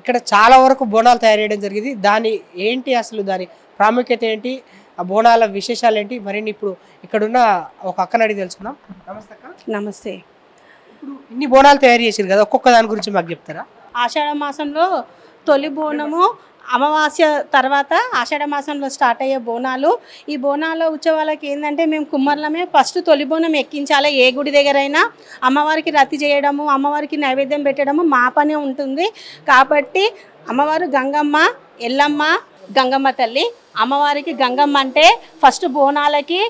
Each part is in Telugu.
ఇక్కడ చాలా వరకు బోనాలు తయారు చేయడం జరిగింది. దాని ఏంటి అసలు దాని ప్రాముఖ్యత ఏంటి, ఆ బోనాల విశేషాలు ఏంటి మరిన్ని ఇప్పుడు ఇక్కడున్న ఒక అక్కని అడిగి తెలుసుకుందాం. నమస్తే అక్క. నమస్తే. ఇప్పుడు ఇన్ని బోనాలు తయారు చేసారు కదా, ఒక్కొక్క దాని గురించి మాకు చెప్తారా? ఆషాఢ మాసంలో తొలి బోనము అమావాస్య తర్వాత ఆషాఢ మాసంలో స్టార్ట్ అయ్యే బోనాలు. ఈ బోనాల ఉత్సవాలకి ఏంటంటే మేము కుమ్మర్లమే ఫస్ట్ తొలి బోనం ఎక్కించాలి. ఏ గుడి దగ్గరైనా అమ్మవారికి రతి చేయడము, అమ్మవారికి నైవేద్యం పెట్టడము మా పనే ఉంటుంది. కాబట్టి అమ్మవారు గంగమ్మ, ఎల్లమ్మ, గంగమ్మ తల్లి. అమ్మవారికి గంగమ్మ అంటే ఫస్ట్ బోనాలకి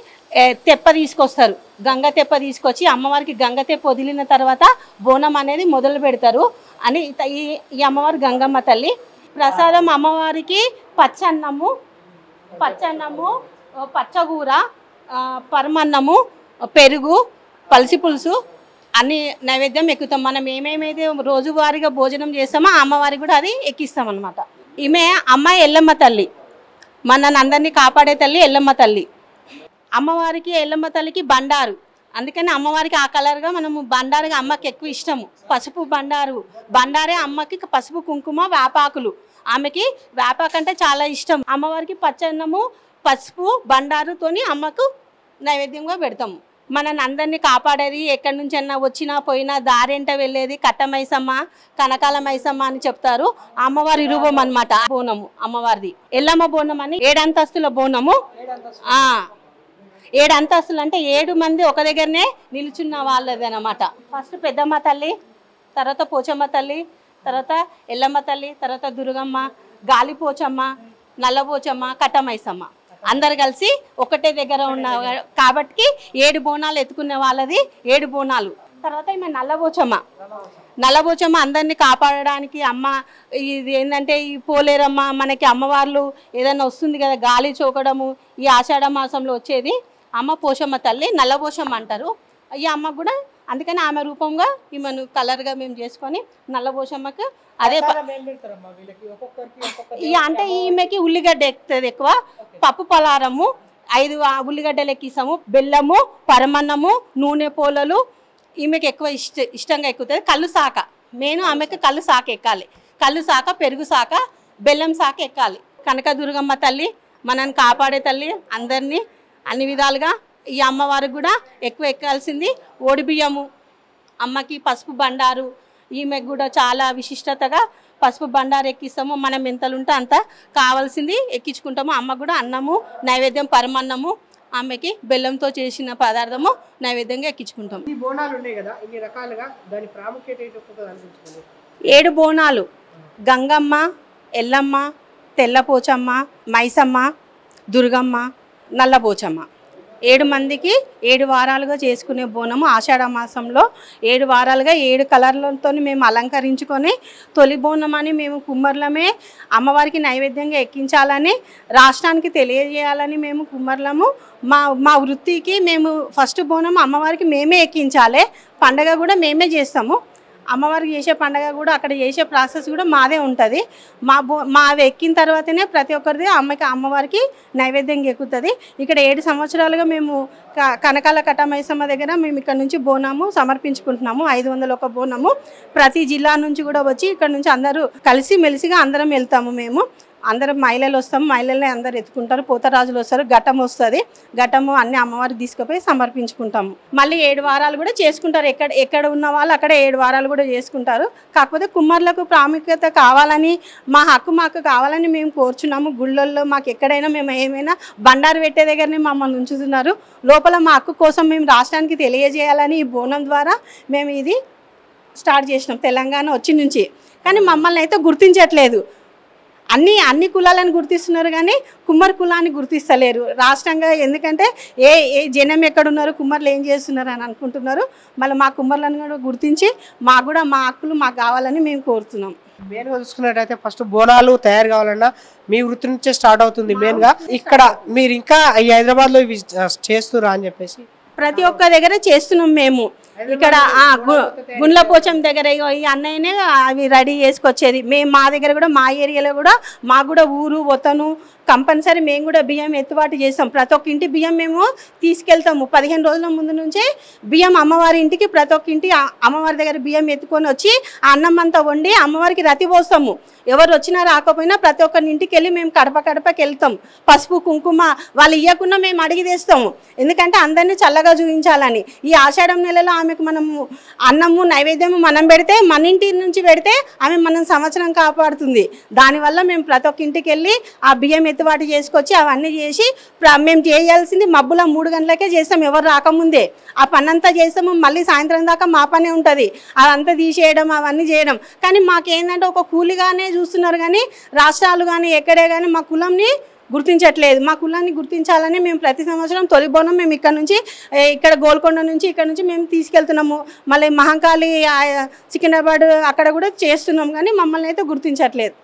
తెప్ప తీసుకొస్తారు. గంగ తెప్ప తీసుకొచ్చి అమ్మవారికి గంగ తెప్ప వదిలిన తర్వాత బోనం అనేది మొదలు పెడతారు అని ఈ అమ్మవారు గంగమ్మ తల్లి. ప్రసాదం అమ్మవారికి పచ్చన్నము, పచ్చగూర, పరమన్నము, పెరుగు, పలసి పులుసు అన్ని నైవేద్యం ఎక్కుతాం. మనం ఏమేమైతే రోజువారీగా భోజనం చేస్తామో ఆ అమ్మవారికి కూడా అది ఎక్కిస్తాం అన్నమాట. ఈమె అమ్మాయి ఎల్లమ్మ తల్లి, మనల్ని అందరినీ కాపాడే తల్లి ఎల్లమ్మ తల్లి. అమ్మవారికి ఎల్లమ్మ తల్లికి బండారు, అందుకని అమ్మవారికి ఆ కలర్గా మనము బండారుగా అమ్మకి ఎక్కువ ఇష్టము. పసుపు బండారే అమ్మకి పసుపు కుంకుమ వేపాకులు. ఆమెకి వేపాకు అంటే చాలా ఇష్టం. అమ్మవారికి పచ్చన్నము పసుపు బండారుతోని అమ్మకు నైవేద్యంగా పెడతాము. మనని అందరినీ కాపాడేది, ఎక్కడి నుంచి అన్నా వచ్చినా పోయినా దారేంట వెళ్ళేది కట్టమైసమ్మ, కనకాల మైసమ్మ అని చెప్తారు. అమ్మవారి రూపం అనమాట బోనము అమ్మవారిది. ఎల్లమ్మ బోనం అని 7 అంతస్తుల బోనము. 7 అంతస్తులు అంటే 7 మంది ఒక దగ్గరనే నిలుచున్న వాళ్ళది అనమాట. ఫస్ట్ పెద్దమ్మ తల్లి, తర్వాత పోచమ్మ తల్లి, తర్వాత ఎల్లమ్మ తల్లి, తర్వాత దుర్గమ్మ, గాలిపోచమ్మ, నల్లపోచమ్మ, కట్టమైసమ్మ అందరు కలిసి ఒకటే దగ్గర ఉన్న కాబట్టి 7 బోనాలు ఎత్తుకునే వాళ్ళది 7 బోనాలు. తర్వాత ఈమె నల్లబోచమ్మ అందరినీ కాపాడడానికి అమ్మ. ఇది ఏంటంటే ఈ పోలేరమ్మ మనకి అమ్మవార్లు ఏదైనా వస్తుంది కదా గాలి చోకడము, ఈ ఆషాఢ మాసంలో వచ్చేది అమ్మ పోషమ్మ తల్లి, నల్లపోషమ్మ అంటారు. ఈ అమ్మ కూడా అందుకని ఆమె రూపంగా ఈమెను కలర్గా మేము చేసుకొని నల్లపోషమ్మకు అదే అంటే ఈమెకి ఉల్లిగడ్డ ఎక్కుతుంది ఎక్కువ, పప్పు పలారము 5 ఉల్లిగడ్డలు ఎక్కిస్తాము, బెల్లము, పరమన్నము, నూనె పోలలు ఈమెకి ఎక్కువ ఇష్టంగా ఎక్కుతుంది. కళ్ళు సాక మెయిన్ ఆమెకి కళ్ళు సాక ఎక్కాలి. కళ్ళు సాక, పెరుగు సాక, బెల్లం సాక ఎక్కాలి. కనకదుర్గమ్మ తల్లి మనల్ని కాపాడే తల్లి, అందరినీ అన్ని విధాలుగా. ఈ అమ్మవారికి కూడా ఎక్కువ ఎక్కాల్సింది ఓడిబియ్యము, అమ్మకి పసుపు బండారు. ఈమెకు కూడా చాలా విశిష్టతగా పసుపు బండారు ఎక్కిస్తాము. మనం ఎంతలుంటే అంత కావాల్సింది ఎక్కించుకుంటాము. అమ్మ కూడా అన్నము నైవేద్యం, పరమన్నము, ఆమెకి బెల్లంతో చేసిన పదార్థము నైవేద్యంగా ఎక్కించుకుంటాం. 7 బోనాలు గంగమ్మ, ఎల్లమ్మ, తెల్లపోచమ్మ, మైసమ్మ, దుర్గమ్మ, నల్లపోచమ్మ 7 మందికి 7 వారాలుగా చేసుకునే బోనము. ఆషాఢ మాసంలో 7 వారాలుగా 7 కలర్లతో మేము అలంకరించుకొని తొలి బోనం అని మేము కుమ్మర్లమే అమ్మవారికి నైవేద్యంగా ఎక్కించాలని రాష్ట్రానికి తెలియజేయాలని మేము కుమ్మర్లము మా వృత్తికి మేము ఫస్ట్ బోనం అమ్మవారికి మేమే ఎక్కించాలి. పండగ కూడా మేమే చేస్తాము. అమ్మవారికి చేసే పండగ కూడా అక్కడ చేసే ప్రాసెస్ కూడా మాదే ఉంటుంది. మావి ఎక్కిన తర్వాతనే ప్రతి ఒక్కరిది అమ్మవారికి నైవేద్యంగా ఎక్కుతుంది. ఇక్కడ 7 సంవత్సరాలుగా మేము కనకాల కట్టమైసమ్మ దగ్గర మేము ఇక్కడ నుంచి బోనము సమర్పించుకుంటున్నాము. 501 బోనము ప్రతి జిల్లా నుంచి కూడా వచ్చి ఇక్కడ నుంచి అందరూ కలిసి మెలిసిగా అందరం వెళ్తాము. మేము అందరం మహిళలు వస్తాము, మహిళలే అందరు ఎత్తుకుంటారు. పోతరాజులు వస్తారు, ఘటం వస్తుంది, ఘటము అన్ని అమ్మవారికి తీసుకుపోయి సమర్పించుకుంటాము. మళ్ళీ 7 వారాలు కూడా చేసుకుంటారు. ఎక్కడ ఉన్న వాళ్ళు అక్కడ 7 వారాలు కూడా చేసుకుంటారు. కాకపోతే కుమ్మర్లకు ప్రాముఖ్యత కావాలని, మా హక్కు మాకు కావాలని మేము కోరుచున్నాము. గుళ్ళల్లో మాకు ఎక్కడైనా మేము ఏమైనా బండారు పెట్టే దగ్గరనే మమ్మల్ని ఉంచుతున్నారు. లోపల మా హక్కు కోసం మేము రాష్ట్రానికి తెలియజేయాలని ఈ బోనం ద్వారా మేము ఇది స్టార్ట్ చేసినాం తెలంగాణ వచ్చి నుంచి. కానీ మమ్మల్ని అయితే గుర్తించట్లేదు. అన్ని కులాలను గుర్తిస్తున్నారు కానీ కుమ్మర్ కులాన్ని గుర్తిస్తలేరు రాష్ట్రంగా. ఎందుకంటే ఏ జనం ఎక్కడున్నారు, కుమ్మర్లు ఏం చేస్తున్నారు అని అనుకుంటున్నారు. మళ్ళీ మా కుమ్మర్లను కూడా గుర్తించి మాకు కూడా మా హక్కులు మాకు కావాలని మేము కోరుతున్నాం. మెయిన్గా చూసుకున్నట్టయితే ఫస్ట్ బోనాలు తయారు కావాలన్నా మీ వృత్తి నుంచే స్టార్ట్ అవుతుంది మెయిన్గా. ఇక్కడ మీరు ఇంకా ఈ హైదరాబాద్లో ఇవి చేస్తురా అని చెప్పేసి ప్రతి ఒక్క దగ్గర చేస్తున్నాం మేము. ఇక్కడ గుండ్ల పోచం దగ్గర ఈ అన్నయ్యనే అవి రెడీ చేసుకొచ్చేది. మేము మా దగ్గర కూడా మా ఏరియాలో కూడా మాకు కూడా ఊరు వతను కంపల్సరీ మేము కూడా బియ్యం ఎత్తుబాటు చేస్తాం. ప్రతి ఒక్క ఇంటి బియ్యం మేము తీసుకెళ్తాము. 15 రోజుల ముందు నుంచే బియ్యం అమ్మవారి ఇంటికి ప్రతి ఒక్క ఇంటి అమ్మవారి దగ్గర బియ్యం ఎత్తుకొని వచ్చి ఆ అన్నం అంతా వండి అమ్మవారికి రతి పోస్తాము. ఎవరు వచ్చినా రాకపోయినా ప్రతి ఒక్కరి ఇంటికి వెళ్ళి మేము కడపకి వెళ్తాం. పసుపు కుంకుమ వాళ్ళు ఇవ్వకుండా మేము అడిగి తెస్తాము. ఎందుకంటే అందరినీ చల్లగా చూపించాలని. ఈ ఆషాఢం నెలలో ఆమెకు మనము అన్నము నైవేద్యము మనం పెడితే మన ఇంటి నుంచి పెడితే ఆమె మనం సంవత్సరం కాపాడుతుంది. దానివల్ల మేము ప్రతి ఒక్క ఇంటికి వెళ్ళి ఆ బియ్యం ఎత్తుబాటు చేసుకొచ్చి అవన్నీ చేసి మేము చేయాల్సింది మబ్బుల 3 గంటలకే చేస్తాం. ఎవరు రాకముందే ఆ పని అంతా చేస్తాము. మళ్ళీ సాయంత్రం దాకా మా పనే ఉంటుంది. అదంతా తీసేయడం అవన్నీ చేయడం. కానీ మాకేంటంటే ఒక కూలిగానే చూస్తున్నారు. కానీ రాష్ట్రాలు కానీ ఎక్కడే కానీ మా కులంని గుర్తించట్లేదు. మా కులాన్ని గుర్తించాలని మేము ప్రతి సంవత్సరం తొలి బోనం మేము ఇక్కడ గోల్కొండ నుంచి ఇక్కడ నుంచి మేము తీసుకెళ్తున్నాము. మళ్ళీ మహంకాళి సికింద్రాబాద్ అక్కడ కూడా చేస్తున్నాం. కానీ మమ్మల్ని అయితే గుర్తించట్లేదు.